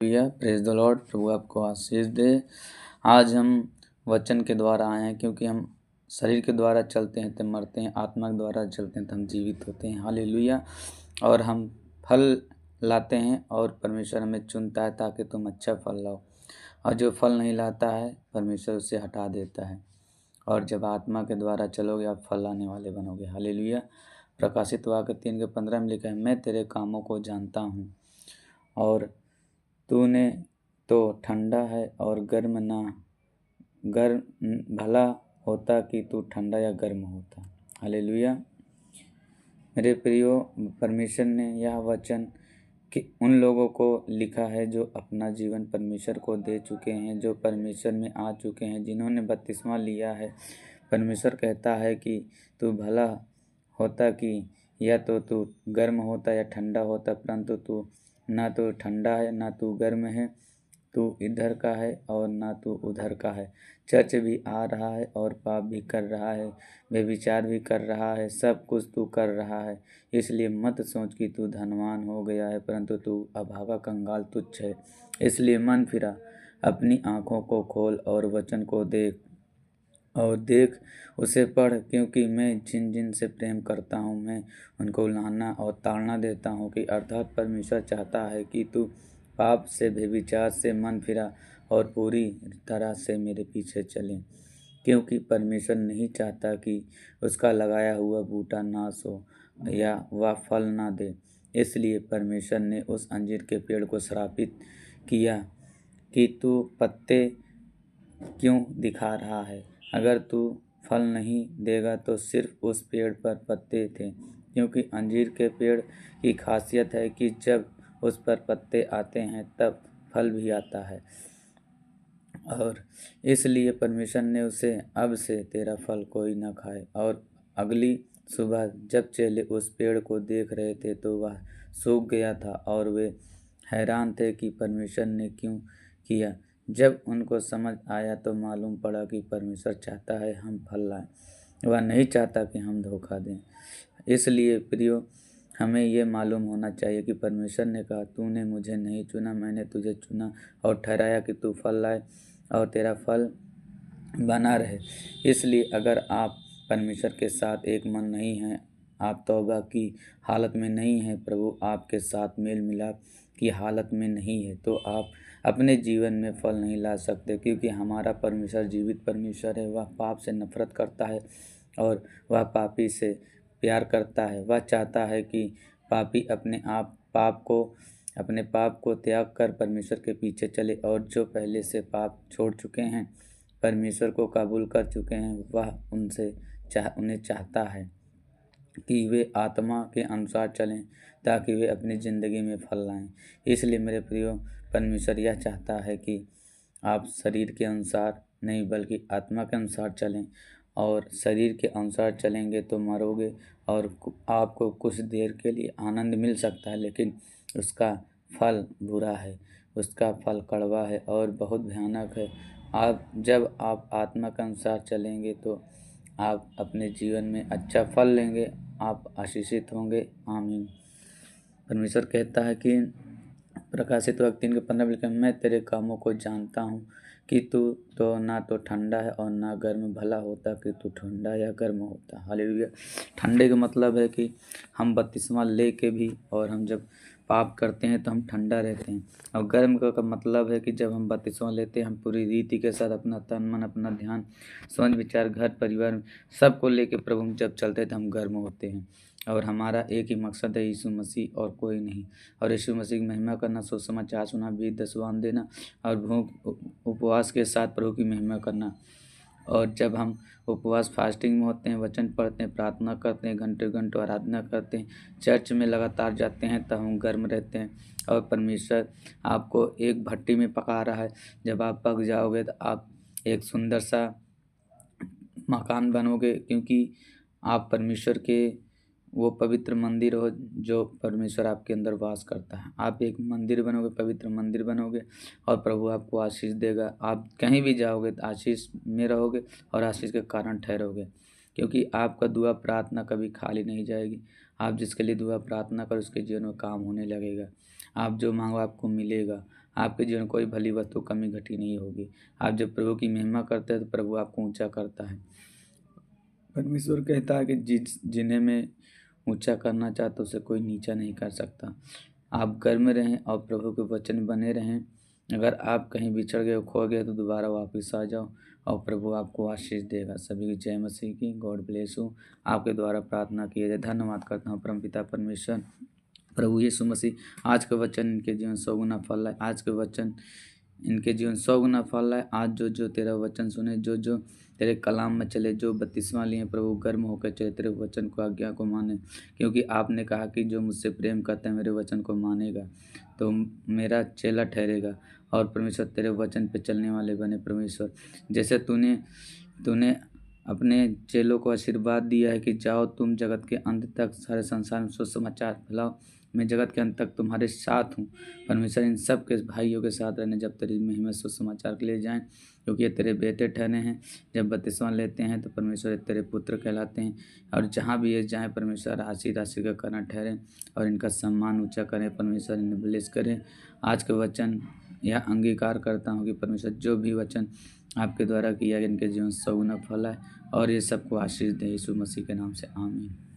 Hallelujah, praise the Lord. प्रभु आपको आशीष दे। आज हम वचन के द्वारा आए हैं, क्योंकि हम शरीर के द्वारा चलते हैं तो मरते हैं, आत्मा के द्वारा चलते हैं तो हम जीवित होते हैं। हालेलुया। और हम फल लाते हैं और परमेश्वर हमें चुनता है ताकि तुम अच्छा फल लाओ, और जो फल नहीं लाता है परमेश्वर उसे हटा देता है। और जब आत्मा के द्वारा चलोगे आप फल लाने वाले बनोगे। हालेलुया। प्रकाशित वाक्य 3:15 में लिखा है, मैं तेरे कामों को जानता हूँ और तूने तो ठंडा है और गर्म ना। गर्म भला होता कि तू ठंडा या गर्म होता। हालेलुया। मेरे प्रियो, परमेश्वर ने यह वचन कि उन लोगों को लिखा है जो अपना जीवन परमेश्वर को दे चुके हैं, जो परमेश्वर में आ चुके हैं, जिन्होंने बपतिस्मा लिया है। परमेश्वर कहता है कि तू भला होता कि या तो तू गर्म होता या ठंडा होता, परंतु तू ना तो ठंडा है ना तू गर्म है, तू इधर का है और ना तू उधर का है। चर्च भी आ रहा है और पाप भी कर रहा है, व्यभिचार भी कर रहा है, सब कुछ तू कर रहा है। इसलिए मत सोच कि तू धनवान हो गया है, परंतु तू अभागा कंगाल तुच्छ है। इसलिए मन फिरा, अपनी आँखों को खोल और वचन को देख उसे पढ़, क्योंकि मैं जिन जिन से प्रेम करता हूँ मैं उनको उलाहना और ताड़ना देता हूँ कि अर्थात परमेश्वर चाहता है कि तू पाप से, व्यभिचार से मन फिरा और पूरी तरह से मेरे पीछे चले, क्योंकि परमेश्वर नहीं चाहता कि उसका लगाया हुआ बूटा नाश हो या वह फल ना दे। इसलिए परमेश्वर ने उस अंजीर के पेड़ को श्रापित किया कि तू पत्ते क्यों दिखा रहा है। अगर तू फल नहीं देगा तो सिर्फ उस पेड़ पर पत्ते थे, क्योंकि अंजीर के पेड़ की खासियत है कि जब उस पर पत्ते आते हैं तब फल भी आता है। और इसलिए परमेश्वर ने उसे, अब से तेरा फल कोई न खाए। और अगली सुबह जब चेले उस पेड़ को देख रहे थे तो वह सूख गया था और वे हैरान थे कि परमेश्वर ने क्यों किया। जब उनको समझ आया तो मालूम पड़ा कि परमेश्वर चाहता है हम फल लाएं, वह नहीं चाहता कि हम धोखा दें। इसलिए प्रियो, हमें ये मालूम होना चाहिए कि परमेश्वर ने कहा, तूने मुझे नहीं चुना, मैंने तुझे चुना और ठहराया कि तू फल लाए और तेरा फल बना रहे। इसलिए अगर आप परमेश्वर के साथ एक मन नहीं हैं, आप तौबा की हालत में नहीं हैं, प्रभु आपके साथ मेल मिलाप की हालत में नहीं है, तो आप अपने जीवन में फल नहीं ला सकते। क्योंकि हमारा परमेश्वर जीवित परमेश्वर है। वह पाप से नफरत करता है और वह पापी से प्यार करता है। वह चाहता है कि पापी अपने पाप को त्याग कर परमेश्वर के पीछे चले, और जो पहले से पाप छोड़ चुके हैं, परमेश्वर को कबूल कर चुके हैं, वह उन्हें चाहता है कि वे आत्मा के अनुसार चलें ताकि वे अपनी ज़िंदगी में फल लाएं। इसलिए मेरे प्रियो, परमेश्वर यह चाहता है कि आप शरीर के अनुसार नहीं बल्कि आत्मा के अनुसार चलें। और शरीर के अनुसार चलेंगे तो मरोगे और आपको कुछ देर के लिए आनंद मिल सकता है, लेकिन उसका फल बुरा है, उसका फल कड़वा है और बहुत भयानक है। जब आप आत्मा के अनुसार चलेंगे तो आप अपने जीवन में अच्छा फल लेंगे, आप आशीषित होंगे। आमीन। परमेश्वर कहता है कि प्रकाशित वाक्य 3:15 में लिखा है, मैं तेरे कामों को जानता हूँ कि तू तो ना तो ठंडा है और ना गर्म, भला होता कि तू ठंडा या गर्म होता। हालेलुया। ठंडे का मतलब है कि हम बपतिस्मा ले के भी और हम जब पाप करते हैं तो हम ठंडा रहते हैं। और गर्म का मतलब है कि जब हम बपतिस्मा लेते हैं, हम पूरी रीति के साथ अपना तन मन, अपना ध्यान, सोच विचार, घर परिवार सबको लेके प्रभु में जब चलते हैं तो हम गर्म होते हैं। और हमारा एक ही मकसद है, यीशु मसीह और कोई नहीं। और यीशु मसीह की महिमा करना, सुसमाचार सुना, बीज दसवान देना और भूख उपवास के साथ प्रभु की महिमा करना। और जब हम उपवास फास्टिंग में होते हैं, वचन पढ़ते हैं, प्रार्थना करते हैं, घंटे घंटों आराधना करते हैं, चर्च में लगातार जाते हैं, तब हम गर्म रहते हैं। और परमेश्वर आपको एक भट्टी में पका रहा है। जब आप पक जाओगे तो आप एक सुंदर सा मकान बनोगे, क्योंकि आप परमेश्वर के वो पवित्र मंदिर हो जो परमेश्वर आपके अंदर वास करता है। आप एक मंदिर बनोगे, पवित्र मंदिर बनोगे और प्रभु आपको आशीष देगा। आप कहीं भी जाओगे तो आशीष में रहोगे और आशीष के कारण ठहरोगे, क्योंकि आपका दुआ प्रार्थना कभी खाली नहीं जाएगी। आप जिसके लिए दुआ प्रार्थना करो उसके जीवन में काम होने लगेगा। आप जो मांगो आपको मिलेगा। आपके जीवन कोई भली वस्तु कमी घटी नहीं होगी। आप जब प्रभु की महिमा करते हैं तो प्रभु आपको ऊंचा करता है। परमेश्वर कहता है कि जिन्हें मैं ऊंचा करना चाहता उसे कोई नीचा नहीं कर सकता। आप घर में रहें और प्रभु के वचन बने रहें। अगर आप कहीं बिछड़ गए, खो गए तो दोबारा वापस आ जाओ और प्रभु आपको आशीष देगा। सभी की जय मसीह की। God bless you. आपके द्वारा प्रार्थना किया जाए। धन्यवाद करता हूँ परमपिता परमेश्वर प्रभु यीशु मसीह। आज का वचन इनके जीवन 100 गुना फल है। आज के वचन इनके जीवन 100 गुना फल है। आज जो जो तेरा वचन सुने, जो जो तेरे कलाम में चले, जो बत्तीसवां लिए प्रभु गर्म होकर चले, तेरे वचन को आज्ञा को माने, क्योंकि आपने कहा कि जो मुझसे प्रेम करता है मेरे वचन को मानेगा तो मेरा चेला ठहरेगा। और परमेश्वर तेरे वचन पे चलने वाले बने परमेश्वर। जैसे तूने तूने अपने चेलों को आशीर्वाद दिया है कि जाओ तुम जगत के अंत तक सारे संसार में सुसमाचार फैलाओ, मैं जगत के अंत तक तुम्हारे साथ हूँ। परमेश्वर इन सब के भाइयों के साथ रहने जब तेरी महिमा सुसमाचार के लिए जाएं, क्योंकि ये तेरे बेटे ठहरे हैं। जब बत्तीसवां लेते हैं तो परमेश्वर तेरे पुत्र कहलाते हैं। और जहाँ भी ये जाएँ परमेश्वर राशि राशि का कारण ठहरें और इनका सम्मान ऊँचा करें। परमेश्वर इन्हें ब्लेस करें। आज के वचन यह अंगीकार करता हूँ कि परमेश्वर जो भी वचन आपके द्वारा किया इनके जीवन 100 गुना फल है और ये सबको आशीष दे। यीशु मसीह के नाम से आमीन।